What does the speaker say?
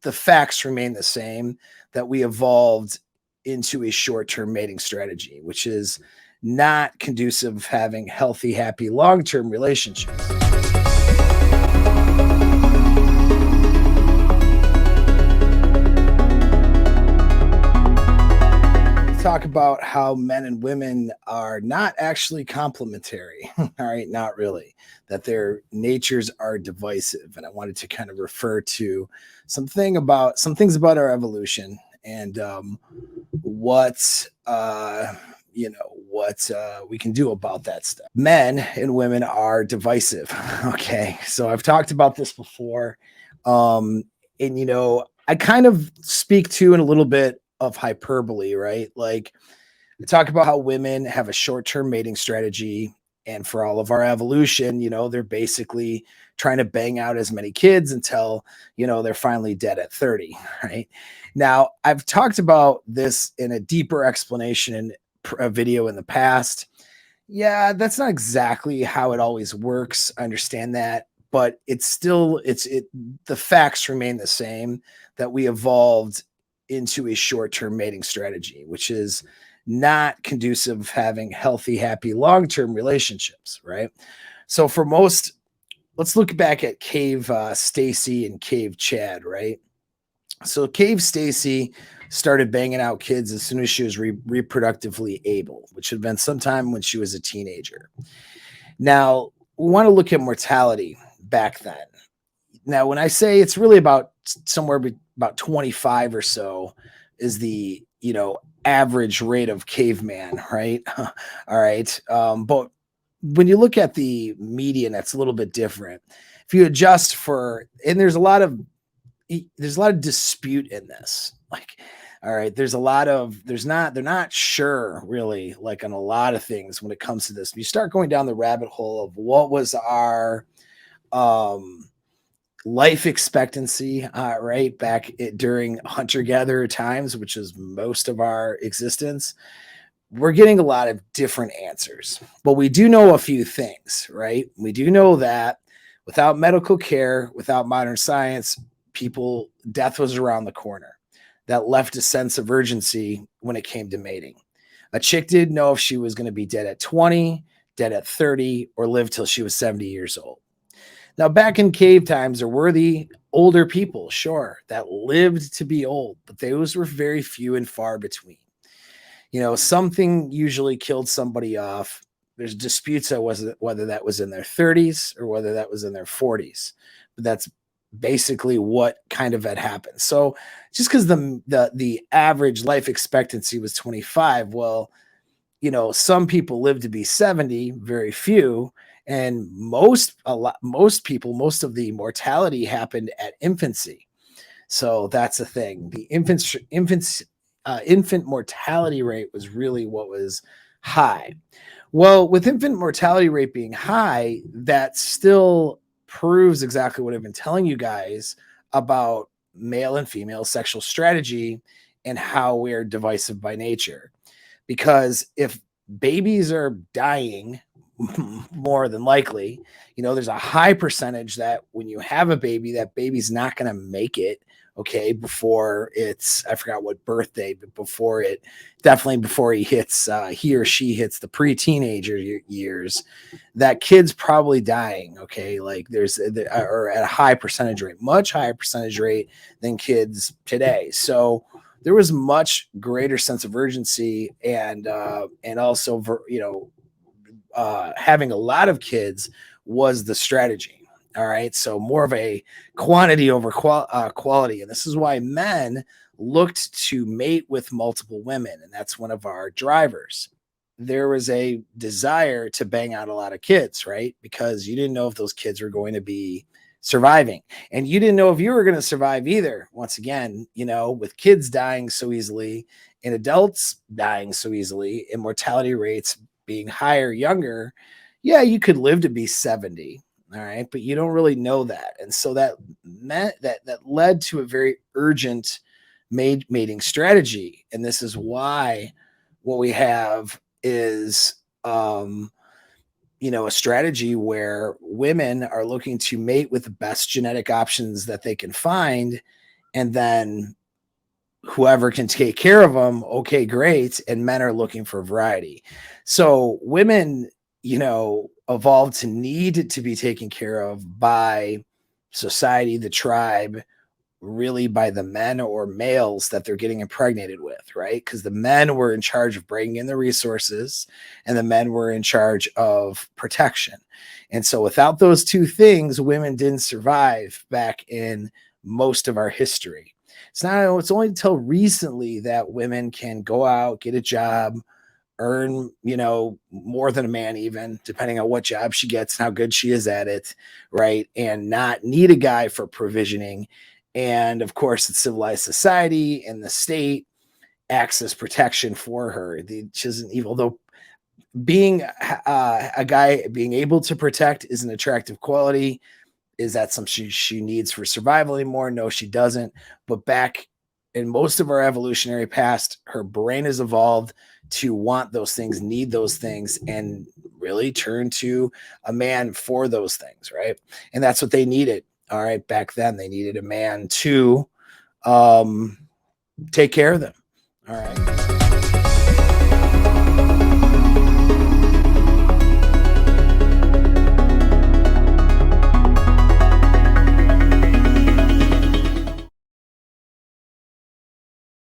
the facts remain the same, that we evolved into a short-term mating strategy, which is not conducive of having healthy, happy, long-term relationships. Talk about how men and women are not actually complementary. All right, not really. That their natures are divisive, and I wanted to kind of refer to some things about our evolution and what we can do about that stuff. Men and women are divisive. Okay, so I've talked about this before, and I kind of speak to in a little bit of hyperbole, right? Like I talk about how women have a short-term mating strategy, and for all of our evolution, they're basically trying to bang out as many kids until, they're finally dead at 30, right? Now, I've talked about this in a deeper explanation in a video in the past. Yeah, that's not exactly how it always works. I understand that, but the facts remain the same, that we evolved into a short-term mating strategy, which is not conducive of having healthy, happy, long-term relationships, right? So let's look back at Cave Stacy and Cave Chad, right? So Cave Stacy started banging out kids as soon as she was reproductively able, which had been sometime when she was a teenager. Now, we want to look at mortality back then. Now, when I say it's really about about 25 or so is the, average rate of caveman, right? All right. But when you look at the median, that's a little bit different. If you adjust for, and there's a lot of dispute in this. Like, all right, they're not sure really, like on a lot of things when it comes to this. You start going down the rabbit hole of what was our life expectancy, right, during hunter-gatherer times, which is most of our existence. We're getting a lot of different answers, but we do know a few things, right? We do know that without medical care, without modern science, death was around the corner. That left a sense of urgency when it came to mating. A chick didn't know if she was going to be dead at 20, dead at 30, or live till she was 70 years old. Now, back in cave times, there were the older people, sure, that lived to be old, but those were very few and far between. Something usually killed somebody off. There's disputes on whether that was in their 30s or whether that was in their 40s, but that's basically what kind of had happened. So just because the average life expectancy was 25, well, some people live to be 70, very few, and most of the mortality happened at infancy. So that's the thing. The infant mortality rate was really what was high. Well, with infant mortality rate being high, that still proves exactly what I've been telling you guys about male and female sexual strategy and how we're divisive by nature. Because if babies are dying, more than likely, there's a high percentage that when you have a baby, that baby's not going to make it, okay, before I forgot what birthday, but before he or she hits the pre-teenager years, that kid's probably dying, okay? Like or at a high percentage rate, much higher percentage rate than kids today. So there was much greater sense of urgency and also, having a lot of kids was the strategy. All right. So more of a quantity over quality. And this is why men looked to mate with multiple women. And that's one of our drivers. There was a desire to bang out a lot of kids, right? Because you didn't know if those kids were going to be surviving. And you didn't know if you were going to survive either. Once again, with kids dying so easily and adults dying so easily and mortality rates being higher, younger, yeah, you could live to be 70. All right. But you don't really know that. And so that led to a very urgent mating strategy. And this is why what we have is, a strategy where women are looking to mate with the best genetic options that they can find And then whoever can take care of them, okay, great. And men are looking for variety. So women, evolved to need to be taken care of by society, the tribe, really by the men or males that they're getting impregnated with, right? Because the men were in charge of bringing in the resources and the men were in charge of protection. And so without those two things, women didn't survive back in most of our history. It's only until recently that women can go out, get a job, earn, more than a man, even depending on what job she gets and how good she is at it, right? And not need a guy for provisioning. And of course, it's civilized society and the state acts as protection for her. She isn't evil, though. Being a guy, being able to protect is an attractive quality. Is that something she needs for survival anymore? No, she doesn't. But back in most of our evolutionary past, her brain has evolved to want those things, need those things, and really turn to a man for those things, right? And that's what they needed. All right, back then they needed a man to take care of them. All right.